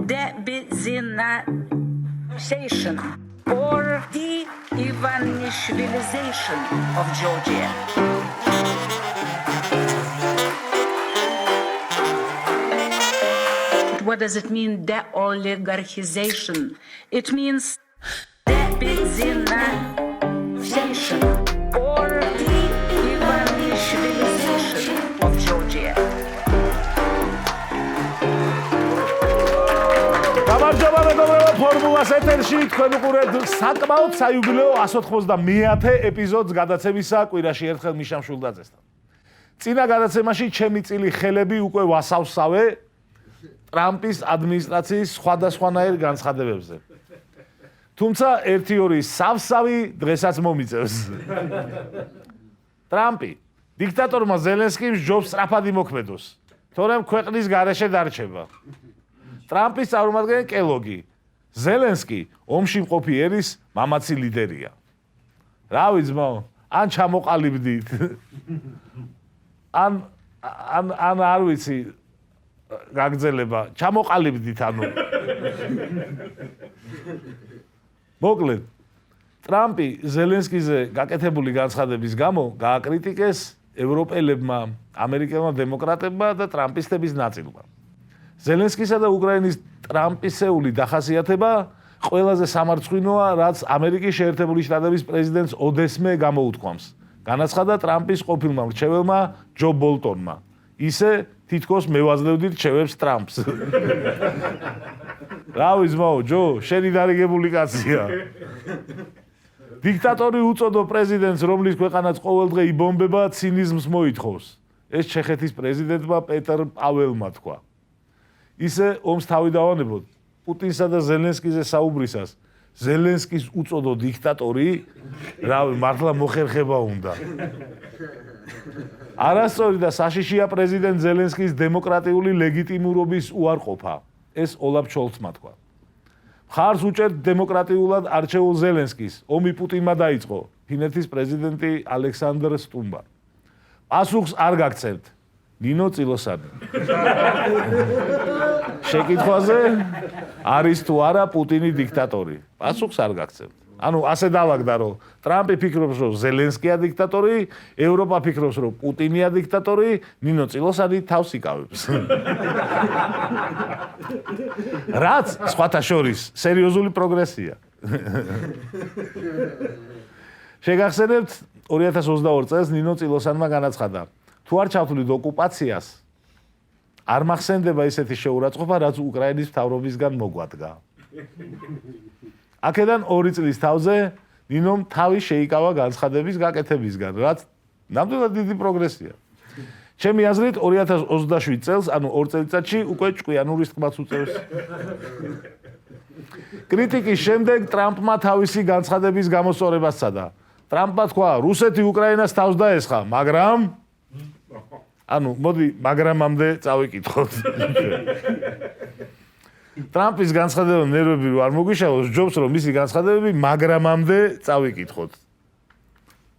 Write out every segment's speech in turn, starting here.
de-Ivanishvilization or de-Ivanishvilization of Georgia. What does it mean, de-oligarchization? It means de-Ivanishvilization or de-Ivanishvilization of Georgia. გამარჯობა მეგობრებო, ფორმულას ეთერში თქვენ უყურებთ საკმაოდ საიუბილეო 190-ე ეპიზოდს გადაცემისა კვირაში ერთხელ მიშა მშვილდაძესთან. წინა გადაცემაში ჩემი წილი ხელები უკვე ვასავსავე ტრამპის ადმინისტრაციის სხვადასხვანაირ განცხადებებზე. თუმცა 1-2 სავსავი დღესაც მომიწევს. ტრამპი დიქტატორმა ზელენსკიმ ჯობს სწრაფად იმოქმედოს, თორემ ქვეყნის გარეშე დარჩება. ტრამპის წარმომადგენელი კელოგი, ზელენსკი ომში მყოფი ერის მამაცი ლიდერია. რავი ძმაო, ან ჩამოყალიბდით. ან არ ვიცი გაგძელება, ჩამოყალიბდით ანუ. მოკლედ, ტრამპი ზელენსკიზე გაკეთებული განცხადების გამო გააკრიტიკეს ევროპელებმა, ამერიკელმა დემოკრატებმა და ტრამპისტების ნაწილმა. ზელენსკისა და უკრაინის ტრამპისეული დახასიათება ყველაზე სამარცხვინოა, რაც ამერიკის შეერთებული შტატების პრეზიდენტს ოდესმე გამოუთქვამს. განაცხადა ტრამპის ყოფილმა მრჩეველმა ჯო ბოლტონმა. ისე თითქოს მევაძლევდით რჩევებს ტრამპს. რავი ძმაო, ჯო, შენი დარიგებული კაცია. დიქტატორი უწოდო პრეზიდენტს, რომლის ქვეყანაც ყოველდღე იბომბება, ცინიზმს მოითხოვს. ეს ჩეხეთის პრეზიდენტმა პეტერ პაველმა თქვა. ისე ომს თავი დავანებოთ პუტინსა და ზელენსკიზე საუბრისას. ზელენსკის უწოდო დიქტატორი, რავი, მართლა მოხერხება უნდა. არასწორი და საშიშია პრეზიდენტ ზელენსკის დემოკრატიული ლეგიტიმურობის უარყოფა. ეს ოლაფ შოლცმა თქვა. მხარს უჭერთ დემოკრატიულად არჩეულ ზელენსკის. ომი პუტინმა დაიწყო. ფინეთის პრეზიდენტი ალექსანდრ სტუმბა. პასუხს არ გაგცემთ. ნინო წილოსანი. შეკითხვაზე არის თუ არა პუტინი დიქტატორი. პასუხს არ გაგცემთ. ანუ ასე დავაგდა, რომ ტრამპი ფიქრობს, რომ ზელენსკია დიქტატორი, ევროპა ფიქრობს, რომ პუტინია დიქტატორი, ნინო წილოსანი თავს იკავებს. რაც სხვათა შორის სერიოზული პროგრესია. შეგახსენებთ 2022 წელს ნინო წილოსანმა განაცხადა, თუ არ ჩავთვლით ოკუპაციას, არ მახსენდება ისეთი შეურაცხყოფა, რაც უკრაინის მთავრობისგან მოგვადგა. აქედან 2 წლის თავზე ნინომ თავი შეიკავა განცხადების გაკეთებისგან, რაც ნამდვილად დიდი პროგრესია. ჩემი აზრით 2027 წელს, ანუ 2 წელიწადში უკვე ჭკვიანურის თქმაც უწევს. კრიტიკის შემდეგ ტრამპმა თავისი განცხადების გამოსწორებას სცადა. ტრამპმა თქვა, რუსეთი უკრაინას თავს დაესხა, მაგრამ ანუ მოდი მაგრამამდე წავიკითხოთ. ტრამპის განცხადება ნერვები რო არ მოგვიშალოს, ჯობს რომ მისი განცხადებები მაგრამამდე წავიკითხოთ.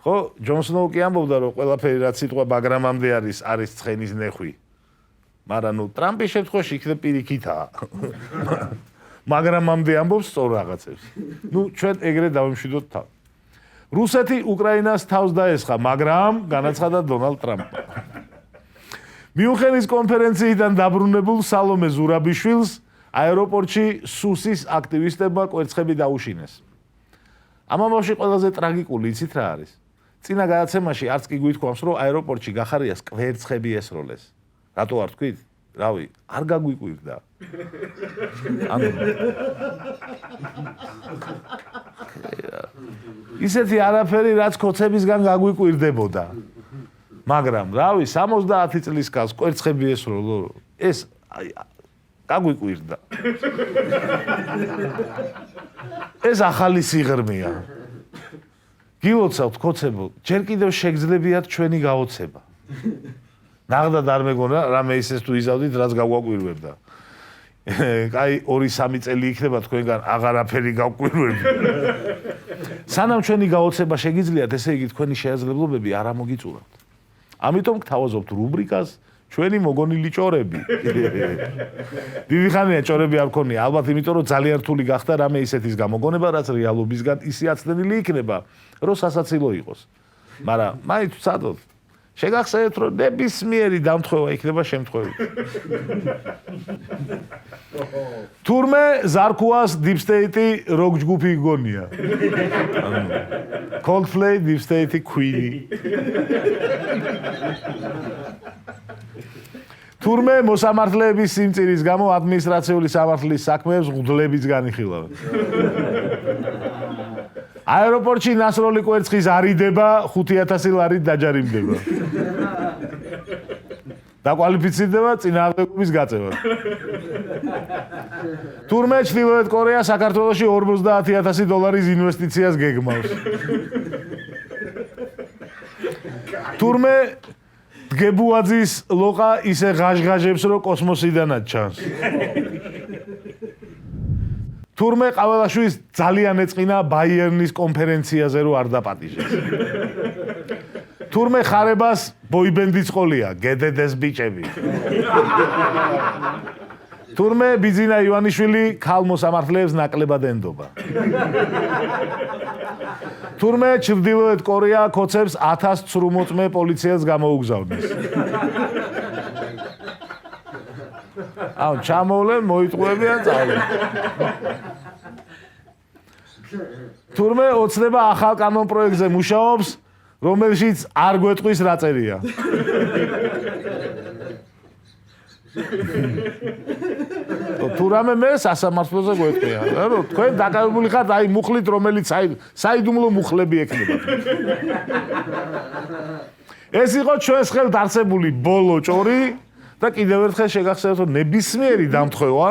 ხო, ჯონ სნოუ კი ამბობდა რომ ყველაფერი რაც სიტყვა მაგრამამდე არის ცხენის ნეხვი. მაგრამ ნუ ტრამპის შემთხვევაში იქნებ პირიქითაა. მაგრამამდე ამბობს სწორ რაღაცებს. ნუ ჩვენ ეგრე დავიმშვიდოთ თავი. რუსეთი უკრაინას თავს დაესხა, მაგრამ განაცხადა დონალდ ტრამპმა. მიუნხენის კონფერენციიდან დაბრუნებულ სალომე ზურაბიშვილს აეროპორტში სუსის აქტივისტებმა კვერცხები დაუშინეს. ამ ამბავში ყველაზე ტრაგიკული იცით რა არის? წინა გადაცემაში არც კი გვითქვამს, რომ აეროპორტში გახარიას კვერცხები ესროლეს. რატო არ თქვით? რავი, არ გაგვიკვირდა. ანუ ისეთი არაფერი, რაც ქოცებისგან გაგვიკვირდებოდა. მაგრამ რავი 70 წლის კაცს კვერცხები ესროლო, ეს გაგვიკვირდა. ეს ახალი სიღრმეა. გილოცავთ ქოცებო, ჯერ კიდევ შეგძლებიათ ჩვენი გაოცება. ნახდათ არ მეგონა, რამე ისეს თუ იზავდით, რაც გაგვაკვირვებდა. კაი 2-3 წელი იქნება თქვენგან აღარაფერი გავკვირვები. სანამ ჩვენი გაოცება შეგიძლიათ, ესე იგი თქვენი შეაძლებლობები არ ამოგიწურავთ. ამიტომ გთავაზობთ რუბრიკას ჩვენი მოგონილი ჭორები. დიდი ხანია ჭორები არ მქონია, ალბათ იმიტომ რომ ძალიან რთული გახდა რამე ისეთის გამოგონება, რაც რეალობისგან ისე აცდენილი იქნება, რომ სასაცილო იყოს. მაგრამ მაინც ვცადოთ. შეგახსენებთ, რომ ნებისმიერი დამთხოვა იქნება შემთხვევით. თურმე ზარქუას Deep State როკ ჯგუფი გონია. Coldplay, Deep State, Queen. თურმე მოსამართლეების სიმწირის გამო ადმინისტრაციული სამართლის საქმეებს მღვდლებიც განიხილავენ. აეროპორტში ნასროლი კვერცხის არიდება 5,000 ლარით დაჯარიმდება. დაკვალიფიცირდება წინააღმდეგობის გაწევად. თურმე ჩრდილოეთ კორეა საქართველოში 50,000 დოლარის ინვესტიციას გეგმავს. თურმე დგებუაძის ლოყა ისე ღაჟღაჟებს, რომ კოსმოსიდანაც ჩანს. თურმე ყაველაშვილის ძალიან ეწყინა ბაიერნის კონფერენციაზე, რომ არ დაპატიჟეს. თურმე ხარებას ბოიბენდის ყოლია, გედედეს ბიჭები. თურმე ბიძინა ივანიშვილი ქალ მოსამართლეებს ნაკლებად ენდობა. თურმე ჩრდილოეთ კორეა ქოცებს 1000 ცრუმოწმე პოლიციას გამოუგზავნეს. აუ ჩამოვლენ, მოიტყუებიან წავლენ. თურმე ოცნება ახალ კანონ პროექტზე მუშაობს, რომელშიც არ გვეტყვის რა წერია. თუ რამე მე სასამართლოზე გვეტყვია, რომ თქვენ დაკავებული ხართ აი მუხლით, რომელიც საიდუმლო მუხლები ექნება. ეს იყო ჩვენს ხელთ არსებული ბოლო ჭორი და კიდევ ერთხელ შეგახსენებთ, რომ ნებისმიერი დამთხოვა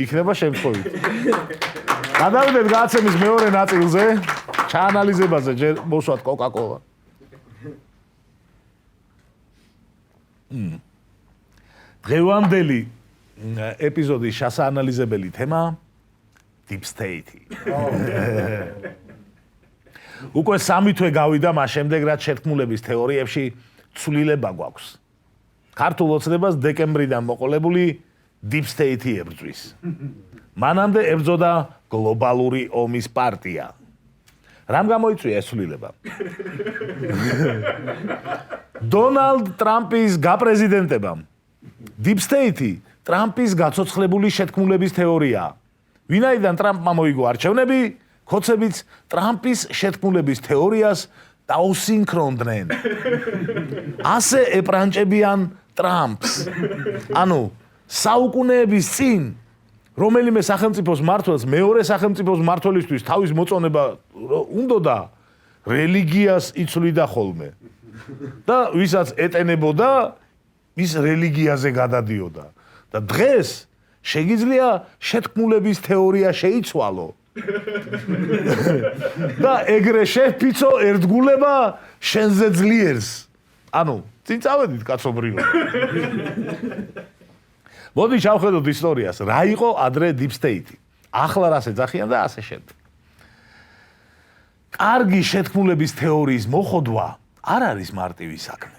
იქნება შემთხვევით. გადავიდეთ გადაცემის მეორე ნაწილზე, ჩაანალიზებაზე ჯერ მოსვათ კოკა-კოლა. დღევანდელი ეპიზოდის შესაანალიზებელი თემა Deep State. უკვე 3 თვე გავიდა მას შემდეგ, რაც შეთქმულების თეორიებში ცვლილება გვაქვს. ქართულ ოცნებას დეკემბრიდან მოყოლებული Deep State ებრძვის. მანამდე ებრძოდა გლობალური ომის პარტია. რამ გამოიწვია ეს ცვლილება? დონალდ ტრამპის გაპრეზიდენტებამ Deep State ტრამპის გაცოცხლებული შეთქმულების თეორიაა. ვინაიდან ტრამპმა მოიგო არჩევნები, ქოცებიც ტრამპის შეთქმულების თეორიას დაუსინქრონდნენ. ასე ეპრანჭებიან ტრამპს. ანუ საუკუნეების წინ რომელიმე სახელმწიფოს მმართველს მეორე სახელმწიფოს მმართველისთვის თავის მოწონება უნდოდა რელიგიას იცვლიდა ხოლმე. და ვისაც ეტენებოდა ის რელიგიაზე გადადიოდა. და დღეს შეგიძლია შეთქმულების თეორია შეიცვალო. და ეგრე შეფიცო ერთგულება შენზე ძლიერს. ანუ წინ წავედით კაცობრიო. მოდი ჩავხედოთ ისტორიას. რა იყო ადრე Deep State? ახლა რას ეძახიან და ასე შემდეგ. კარგი შეთქმულების თეორიის მოხოდვა არ არის მარტივი საქმე.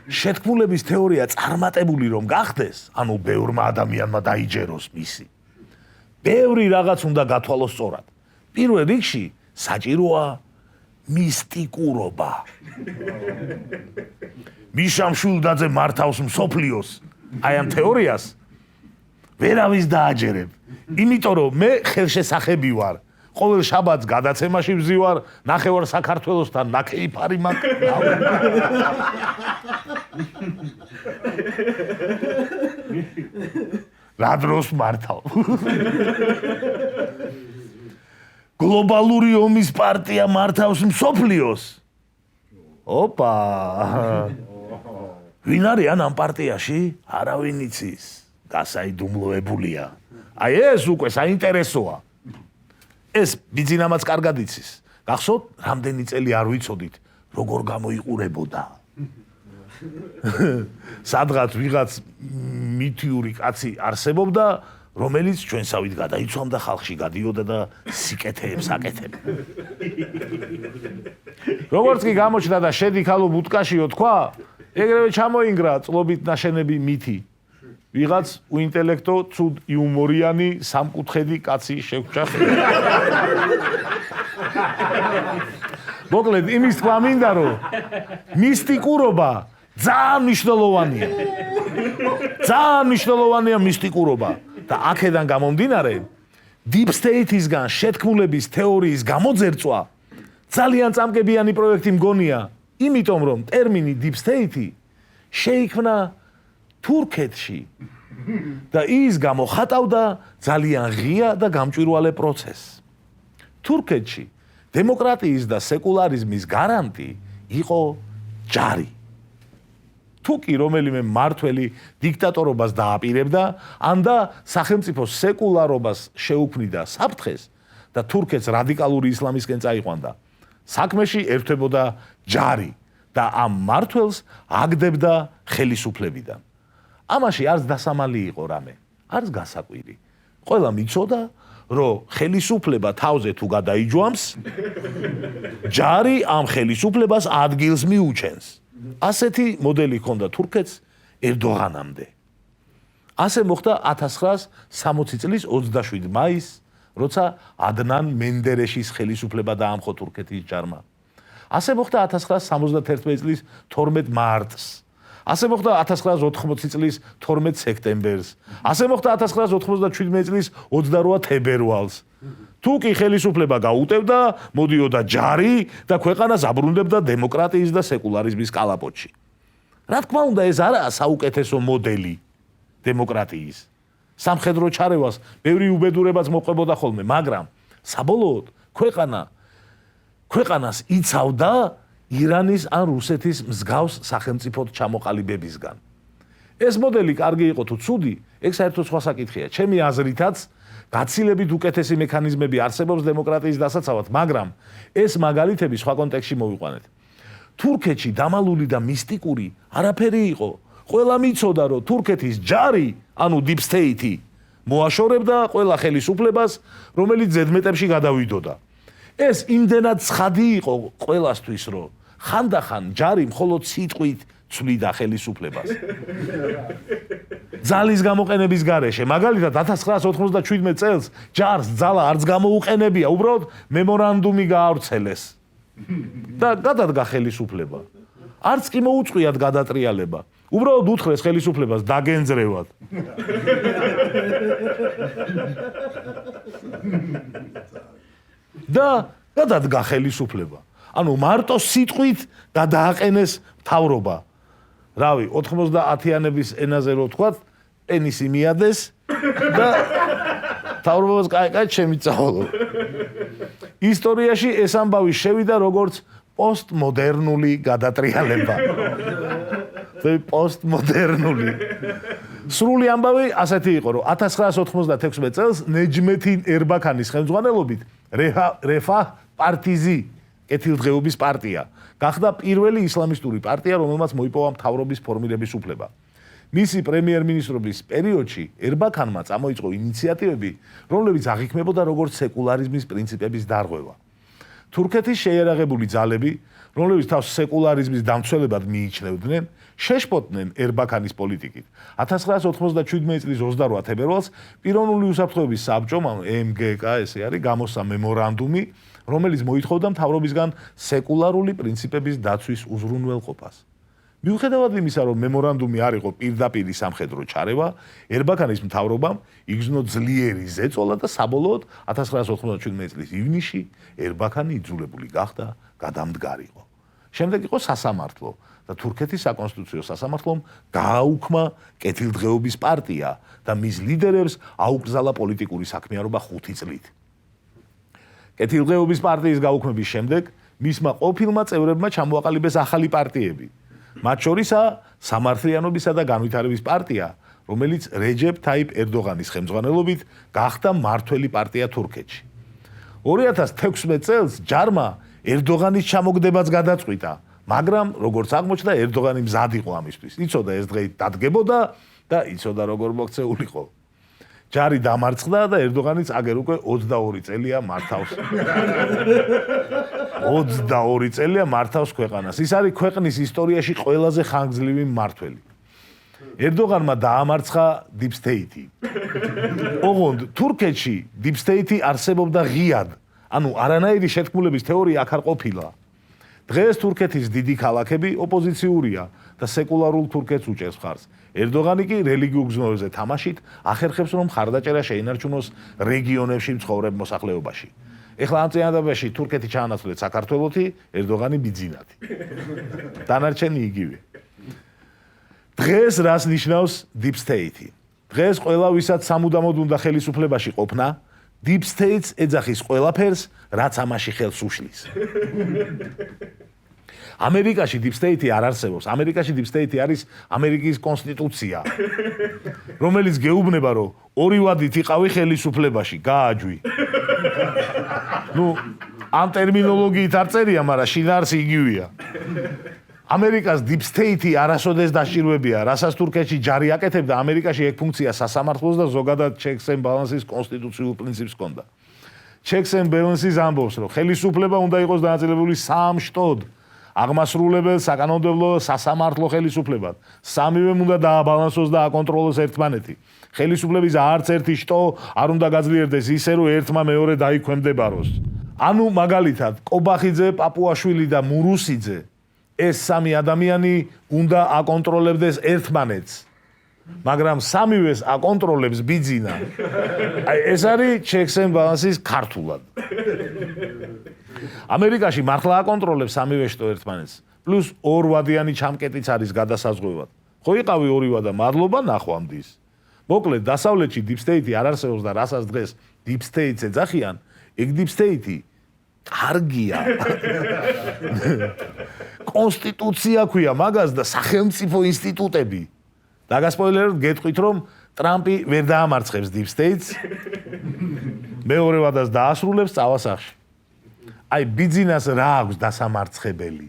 შეთქმულების თეორია წარმატებული რომ გახდეს, ანუ ბევრმა ადამიანმა დაიჯეროს მისი. ბევრი რაღაც უნდა გათვალოს სწორად. პირველ რიგში საჭიროა მისტიკურობა. მიშამ შულდაძე მართავს მსოფლიოს. აი ამ თეორიას ვერავის დააჯერებ. იმიტომ რომ მე ხელშესახები ვარ. ყოველ შაბათს გადაცემაში ვზივარ, ნახევარ საქართველოსთან ნაკეიფარი მაქვს. რა დროს მართავ? გლობალური ომის პარტია მართავს მსოფლიოს. ოპა. ვინ არიან ამ პარტიაში? არავინ იცის. გასაიდუმლოებულია. აი ეს უკვე საინტერესოა. ეს ბიძინამაც კარგად იცის. გახსოვთ, რამდენი წელი არ ვიცოდით, როგორ გამოიყურებოდა. სადღაც ვიღაც მითიური კაცი არსებობდა, რომელიც ჩვენსავით გადაიცვამდა ხალხში, გადიოდა და სიკეთეებს აკეთებდა. როგორც კი გამოჩნდა და შედი ქალო ბუტკაშიო თქვა, ეგრევე ჩამოინგრა წლობით ნაშენები მითი. ვიღაც უინტელექტო, ცუდ იუმორიანი, სამკუთხედი კაცი შეგვჭა. მოკლედ, იმის თქვა მინდა, რომ მისტიკურობა ძალიან მნიშვნელოვანია. ძალიან მნიშვნელოვანია მისტიკურობა და აქედან გამომდინარე Deep State-ისგან შეთქმულების თეორიის გამოძერწვა ძალიან წამკებიანი პროექტი მგონია, იმიტომ რომ ტერმინი Deep State შეიქმნა თურქეთში და ის გამოხატავდა ძალიან ღია და გამჭვირვალე პროცესს. თურქეთში დემოკრატიის და სეკულარიზმის გარანტი იყო ჯარი. თუკი რომელიმე მმართველი დიქტატორობას დააპირებდა, ან და სახელმწიფოს სეკულარობას შეუქმნიდა საფრთხეს და თურქეთს რადიკალური ისლამისკენ წაიყვანდა. საქმეში ერთვებოდა ჯარი და ამ მმართველს აგდებდა ხელისუფლებიდან. ამაში არც დასამალი იყო რამე, არც გასაკვირი. ყველა მიცოდა, რომ ხელისუფლება თავზე თუ გადაიჯვამს, ჯარი ამ ხელისუფლებას ადგილს მიუჩენს. ასეთი მოდელი ჰქონდა თურქეთს ერდოღანამდე. ასე მოხდა 1960 წლის 27 მაისს, როცა ადნან მენდერეშის ხელისუფლება დაამხო თურქეთის ჯარმა. ასე მოხდა 1971 წლის 12 მარტს. ასე მოხდა 1980 წლის 12 სექტემბერს. ასე მოხდა 1997 წლის 28 თებერვალს. თუ კი ხელისუფლება გაუტევდა, მოდიოდა ჯარი და ქვეყანას აბრუნდებდა დემოკრატიის და სეკულარიზმის კალაპოტში. რა თქმა უნდა, ეს არაა საუკეთესო მოდელი დემოკრატიის. სამხედრო ჩარევას ბევრი უბედურებაც მოყვებოდა ხოლმე, მაგრამ საბოლოოდ ქვეყანას იცავდა ირანის ან რუსეთის მსგავს სახელმწიფოდ ჩამოყალიბებისგან. ეს მოდელი კარგი იყო თუ ცუდი, ეგ საერთოდ სხვა საკითხია. ჩემი აზრითაც გაცილებით უკეთესი მექანიზმები არსებობს დემოკრატიის დასაცავად, მაგრამ ეს მაგალითები სხვა კონტექსტში მოვიყვანეთ. თურქეთში დამალული და მისტიკური არაფერი იყო. ყველა მიცოდა, რომ თურქეთის ჯარი, ანუ Deep State, მოაშორებდა ყველა ხელისუფლებას, რომელიც ზედმეტებში გადავიდოდა. ეს იმდენად ცხადი იყო ყველასთვის, რომ ხანდახან ჯარი მხოლოდ სიტყვით ცვლიდა ხელისუფლებას. ძალის გამოყენების გარეშე, მაგალითად 1997 წელს ჯარს ძალა არც გამოუყენებია, უბრალოდ მემორანდუმი გაავრცელეს და გადადგა ხელისუფლება. არც კი მოუწყვიათ გადატრიალება. უბრალოდ უთხრეს ხელისუფლებას დაგენძრევად. და გადადგა ხელისუფლება. ანუ მარტო სიტყვით გადააყენეს მთავრობა. რავი, 90-იანების ენაზე რო ვთქვათ, პენისი მიადეს და მთავრობას კაი შემიწავალო. ისტორიაში ეს ამბავი შევიდა როგორც პოსტმოდერნული გადატრიალება. პოსტმოდერნული. სრული ამბავი ასეთი იყო, რომ 1996 წელს ნეჯმეთი ერბაქანის ხელმძღვანელობით რეფაჰ პარტიზი კეთილდღეობის პარტია გახდა პირველი ისლამისტური პარტია, რომელმაც მოიპოვა მთავრობის ფორმირების უფლება. მისი პრემიერ-მინისტრობის პერიოდში ერბაქანმა წამოიწყო ინიციატივები, რომლებიც აღიქმებოდა როგორც სეკულარიზმის პრინციპების დარღვევა. თურქეთის შეიარაღებული ძალები, რომლებიც თავს სეკულარიზმის დამცველებად მიიჩნევდნენ, შეშფოთდნენ ერბაქანის პოლიტიკით. 1997 წლის 28 თებერვალს პიროვნული უსაფრთხოების საბჭომ, MGK ესე არის, გამოსცა მემორანდუმი, რომელიც მოითხოვდა მთავრობისგან სეკულარული პრინციპების დაცვის უზრუნველყოფას. მიუხედავად იმისა, რომ მემორანდუმი არ იყო პირდაპირი სამხედრო ჩარევა, ერბაქანის მთავრობამ იგრძნო ძლიერი ზეწოლა და საბოლოოდ 1997 წლის ივნისში ერბაქანი იძულებული გახდა გადამდგარიყო. შემდეგ იყო სასამართლო და თურქეთის საკონსტიტუციო სასამართლომ გააუქმა კეთილდღეობის პარტია და მის ლიდერებს აუკრძალა პოლიტიკური საქმიანობა 5 წლით. კეთილდღეობის პარტიის გაუქმების შემდეგ მისმა ყოფილმა წევრებმა ჩამოაყალიბეს ახალი პარტიები. მათ შორისაა სამართლიანობისა და განვითარების პარტია, რომელიც რეჯეფ თაიპ ერდოღანის ხელმძღვანელობით გახდა მმართველი პარტია თურქეთში. 2016 წელს ჯარმა ერდოღანის ჩამოგდებაც გადაწყვიტა, მაგრამ როგორც აღმოჩნდა, ერდოღანი მზად იყო ამისთვის. იცოდა ეს დღე დადგებოდა და იცოდა როგორ მოქცეულიყო. ჯარი დამარცხდა და ერდოღანიც აგერ უკვე 22 წელია მართავს. 22 წელია მართავს ქვეყანას. ის არის ქვეყნის ისტორიაში ყველაზე ხანგრძლივი მმართველი. ერდოღანმა დაამარცხა Deep State-ი. ოღონდ თურქეთში Deep State-ი არსებობდა ღიად. ანუ არანაირი შეთქმულების თეორია აქ არ ყოფილა. დღეს თურქეთის დიდი ქალაქები ოპოზიციურია და სეკულარულ თურქეთს უჭერს მხარს. ერდოღანი კი რელიგიურ გზნობებზე თამაშით ახერხებს რომ ხარდაჭერა შეინარჩუნოს რეგიონებში მცხოვრებ მოსახლეობაში. ეხლა ამ წინადადებაში თურქეთი ჩაანაცვლეთ საქართველოთი, ერდოღანი ბიძინათი. დანარჩენი იგივე. დღეს რას ნიშნავს Deep State-ი? დღეს ყველა ვისაც სამუდამოდ უნდა ხელისუფლებაში ყოფნა, Deep State-ს ეძახის ყველაფერს, რაც ამაში ხელს უშლის. ამერიკაში Deep State-ი არ არსებობს. ამერიკაში Deep State-ი არის ამერიკის კონსტიტუცია, რომელიც გეუბნება, რომ ორი ვადით იყავი ხელისუფლებაში, გააჯვი. ამ ტერმინოლოგიით არ წერია, მაგრამ შინაარსი იგივეა. ამერიკას Deep State-ი არასოდეს დასჭირვებია, რასაც თურქეთში ჯარი აკეთებდა, ამერიკაში ეგ ფუნქცია სასამართლოს და ზოგადად checks and balances კონსტიტუციურ პრინციპს ჰქონდა. Checks and balances ამბობს, რომ ხელისუფლება უნდა იყოს დანაწილებული სამ შტოდ. აღმასრულებელ, საკანონმდებლო, სასამართლო ხელისუფლებად. სამივემ უნდა დააბალანსოს და აკონტროლოს ერთმანეთი. ხელისუფლების არც ერთი შტო არ უნდა გაძლიერდეს ისე, რომ ერთმა მეორე დაიქვემდებაროს. ანუ მაგალითად, კობახიძე, პაპუაშვილი და მურუსიძე ეს სამი ადამიანი უნდა აკონტროლებდეს ერთმანეთს. მაგრამ სამივეს აკონტროლებს ბიძინა. ეს არის checks and balances ქართულად. ამერიკაში მართლა აკონტროლებს სამივე შტო ერთმანეთს. პლუს ორვადიანი ჩამკეტიც არის გადასაზღვევად. ხო იყავი ორი ვადა, მადლობა ნახვამდის. მოკლედ, დასავლეთში Deep State-ი არ არსებობს და რასაც დღეს Deep State-ს ეძახიან, ეგ Deep State-ი კარგია. კონსტიტუცია ქვია მაგას და სახელმწიფო ინსტიტუტები. დაგასპოილეროთ, გეტყვით, რომ ტრამპი ვერ დაამარცხებს Deep State-ს. მეორე ვადას დაასრულებს წავასახში. აი ბიძინას რა აქვს დასამარცხებელი?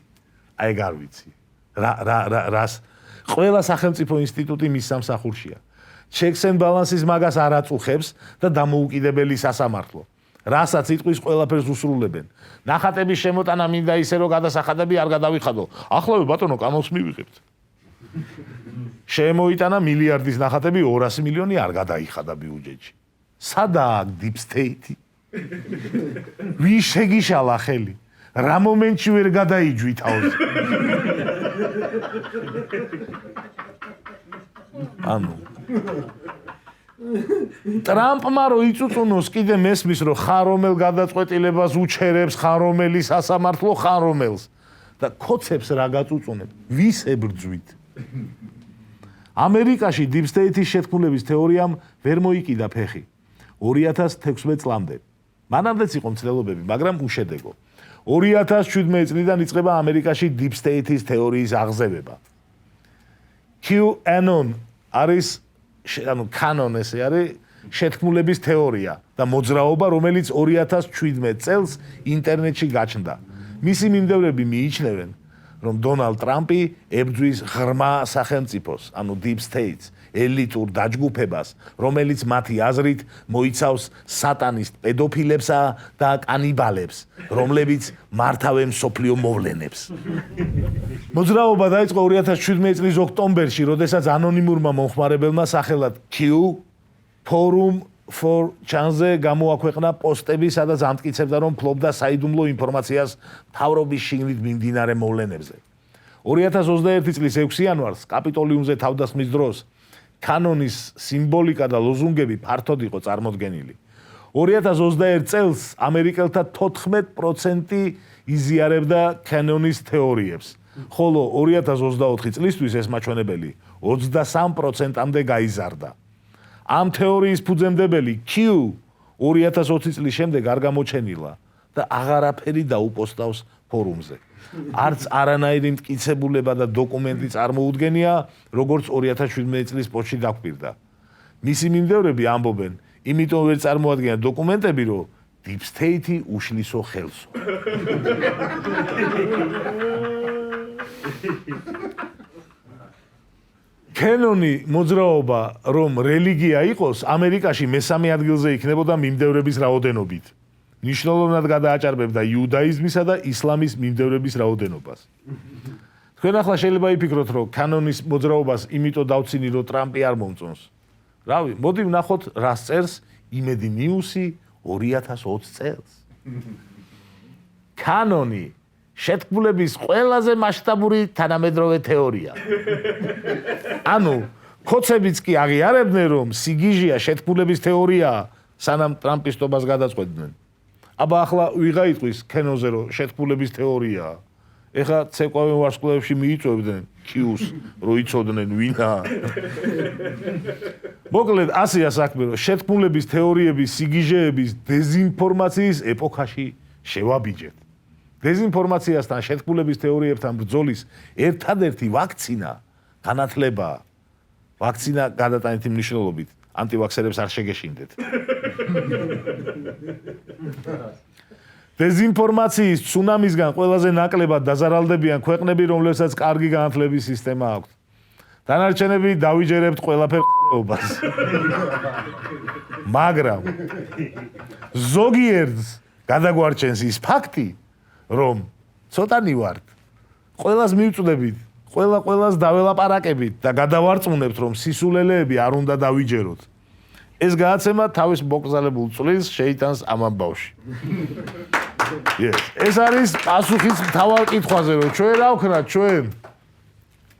აი გარ ვიცი. რას ყველა სახელმწიფო ინსტიტუტი მის სამსახურშია. Checks and balances მაგას არ აწუხებს და დამოუკიდებელი სასამართლო. რასაც იტყვის ყველაფერს უსრულებენ. ნახატების შემოტანა მინდა ისე რომ გადასახადები არ გადავიხადო. ახლავე ბატონო კანონს მივიღებთ. შემოიტანა მილიარდის ნახატები 200 მილიონი არ გადაიხადა ბიუჯეტში. სადაა Deep State-ი? ვის შეგიშალა ხელი? რა მომენტში ვერ გადაიჯვი თავს? ანუ ტრამპმა რო იწუწუნოს კიდე მესმის რომ ხარ რომელ გადაწყვეტილებას უჩერებს, ხარ რომელი სასამართლო, ხარ რომელს და კოცებს რა გაწუწუნებ? ვის ებრძვით? ამერიკაში Deep State-ის შეთქმულების თეორიამ ვერ მოიკიდა ფეხი 2016 წლამდე. მანამდეც იყო მცდელობები, მაგრამ უშედეგო. 2017 წლიდან იწყება ამერიკაში Deep State-ის თეორიის აღზევება. QAnon არის ანუ კანონ ესე არის შეთქმულების თეორია და მოძრაობა, რომელიც 2017 წელს ინტერნეტში გაჩნდა. მისი მიმდევრები მიიჩნევენ, რომ დონალდ ტრამპი ებრძვის ღრმა სახელმწიფოს, ანუ Deep State-ს, ელიტურ დაჯგუფებას, რომელიც მათი აზრით მოიცავს სატანისტ პედოფილებსა და კანიბალებს, რომლებიც მართავენ მსოფლიო მოვლენებს. მოძრაობა დაიწყო 2017 წლის ოქტომბერში, როდესაც ანონიმურმა მომხმარებელმა სახელად Q Forum for Change გამოაქვეყნა პოსტები, სადაც ამტკიცებდა, რომ ფლობდა საიდუმლო ინფორმაციას მთავრობის შიგნით მიმდინარე მოვლენებზე. 2021 წლის 6 იანვარს კაპიტოლიუმზე თავდასხმის დროს კანონის სიმბოლიკა და ლოზუნგები ფართოდ იყო წარმოდგენილი. 2021 წელს ამერიკელთა 14% იზიარებდა კანონის თეორიებს, ხოლო 2024 წლისთვის ეს მაჩვენებელი 23%-მდე გაიზარდა. ამ თეორიის ფუძემდებელი Q 2020 წლის შემდეგ არ გამოჩენილა და აღარაფერი დაუპოსტავს ფორუმზე. არც არანაირი მტკიცებულება და დოკუმენტი წარმოუდგენია, როგორც 2017 წლის პოსტში დაგვირდა. მისი მიმდევრები ამბობენ, იმიტომ ვერ წარმოადგენენ დოკუმენტები, რომ Deep State-ი უშლისო ხელსო. კენონი მოძრაობა რომ რელიგია იყოს ამერიკაში მესამე ადგილზე იქნებოდა მიმდევრების რაოდენობით. ნიშნულოვნად გადააჭარბებდა იუდაიზმისა და ისლამის მიმდევრების რაოდენობას. თქვენ ახლა შეიძლება იფიქროთ რომ კანონის მოძრაობას იმიტომ დავცინი რომ ტრამპი არ მომწონს. რავი, მოდი ვნახოთ რას წერს იმედი ნიუსი 2020 წელს. კანონი შეთქმულების ყველაზე მასშტაბური თანამედროვე თეორია. ანუ ქოცებიც კი აღიარებდნენ რომ სიგიჟია შეთქმულების თეორიაა, სანამ ტრამპის ტობას გადაწყვეტდნენ. აბა ახლა ვიღა იტყვის კენოზე რომ შეთქმულების თეორიაა. ეხლა ცეკვავენ ვარსკვლავებში მიიწვევდნენ Q-ს, რომ იცოდნენ ვინა. მოკლედ, ასეა საქმე, რომ შეთქმულების თეორიების სიგიჟეების დეზინფორმაციის ეპოქაში შევაბიჯეთ. დეზინფორმაციასთან შეთქმულების თეორიებთან ბრძოლის ერთადერთი ვაქცინა განათლებაა. ვაქცინა გადატანითი მნიშვნელობით ანტივაქსერებს არ შეგეშინდეთ. დეზინფორმაციის ცუნამისგან ყველაზე ნაკლებად დაზარალდებიან ქვეყნები, რომლებსაც კარგი განათლების სისტემა აქვთ. დანარჩენები დავიჯერებთ ყველაფერ ყობას. მაგრამ ზოგიერთს გადაგვარჩენს ის ფაქტი, რომ ცოტანი ვართ. ყველას მივწვდებით, ყველას დაველაპარაკებით და გადავარწმუნებთ, რომ სისულელეები არ უნდა დავიჯეროთ. ეს გააცემა თავის მოკრძალებულ წვლილს შეიტანს ამ ამბავში. ეს არის პასუხიც მთავარ კითხვაზე, რომ ჩვენ რა ვქნათ, ჩვენ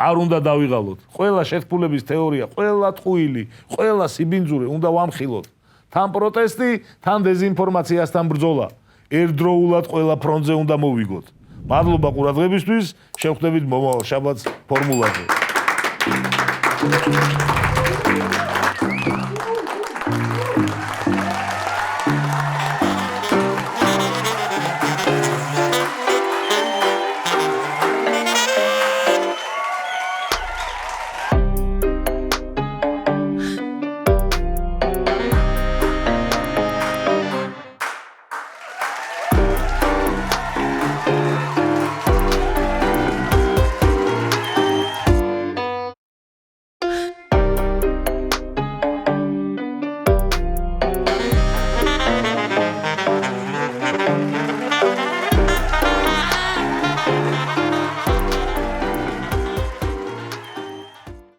არ უნდა დავიღალოთ. ყველა შეთქმულების თეორია, ყველა ტყუილი, ყველა სიბინძურე უნდა ვამხილოთ. თან პროტესტი, თან დეზინფორმაციასთან ბრძოლა. ერთდროულად ყველა ფრონტზე უნდა მოვიგოთ. მადლობა ყურადღებისთვის, შევხვდებით მომავალ შაბათს ფორმულაზე.